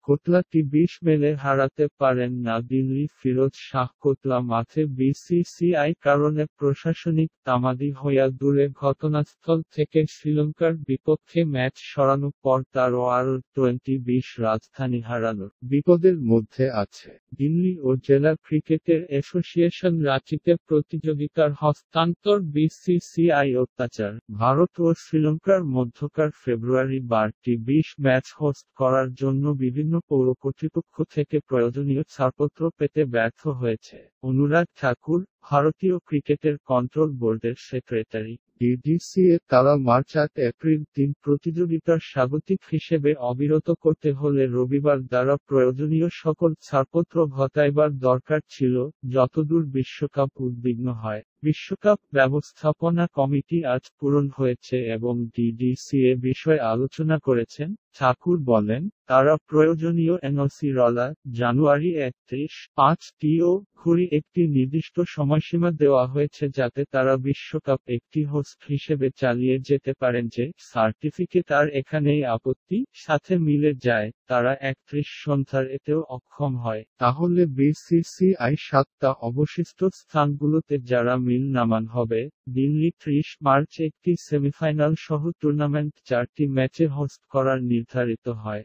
কোটলাটি ২০ মেলে হারাতে পারেন না দিল্লি ফিরোজ শাহ কোটলা মাঠে বিসিসিআই কারণে প্রশাসনিক তামাদি হইয়া দূরে ঘটনাস্থল থেকে শ্রীলঙ্কার বিপক্ষে ম্যাচ সরানোর পর তারও আরও টি-২০ রাজধানী হারানোর বিপদের মধ্যে আছে। দিল্লি ও জেলা ক্রিকেটের অ্যাসোসিয়েশন রাঁচিতে প্রতিযোগিতার হস্তান্তর বিসিসিআই অত্যাচার। ভারত ও শ্রীলঙ্কার মধ্যকার ফেব্রুয়ারি টি-২০ ম্যাচ হোস্ট করার জন্য বিভিন্ন পৌর কর্তৃপক্ষ থেকে প্রয়োজনীয় ছাড়পত্র পেতে ব্যর্থ হয়েছে। অনুরাগ ঠাকুর, ভারতীয় ক্রিকেটের কন্ট্রোল বোর্ডের সেক্রেটারি। ডিডিসিএ তারা মার্চ ৮ এপ্রিল প্রতিযোগিতার স্বাগতিক হিসেবে অবিরত করতে হলে রবিবার দ্বারা প্রয়োজনীয় সকল ছাড়পত্র ঘটাইবার দরকার ছিল, যতদূর বিশ্বকাপ উদ্বিগ্ন হয়। বিশ্বকাপ ব্যবস্থাপনা কমিটি আজ পূরণ হয়েছে এবং ডিডিসিএ বিষয়ে আলোচনা করেছেন। ঠাকুর বলেন, তারা প্রয়োজনীয় এনওসি রলা, জানুয়ারি ৩১/৫ ও ঘুরি একটি নির্দিষ্ট সময়সীমা দেওয়া হয়েছে যাতে তারা বিশ্বকাপ একটি হোস্ট হিসেবে চালিয়ে যেতে পারেন। যে সার্টিফিকেট আর এখানেই আপত্তি সাথে মিলে যায়, তারা ৩১ সন্ধ্যার এতেও অক্ষম হয়, তাহলে বিসিসিআই ৭টা অবশিষ্ট স্থানগুলোতে যারা মিল নামান হবে। দিল্লি ৩০ মার্চ একটি সেমিফাইনাল সহ টুর্নামেন্ট ৪টি ম্যাচে হোস্ট করার নির্ধারিত হয়।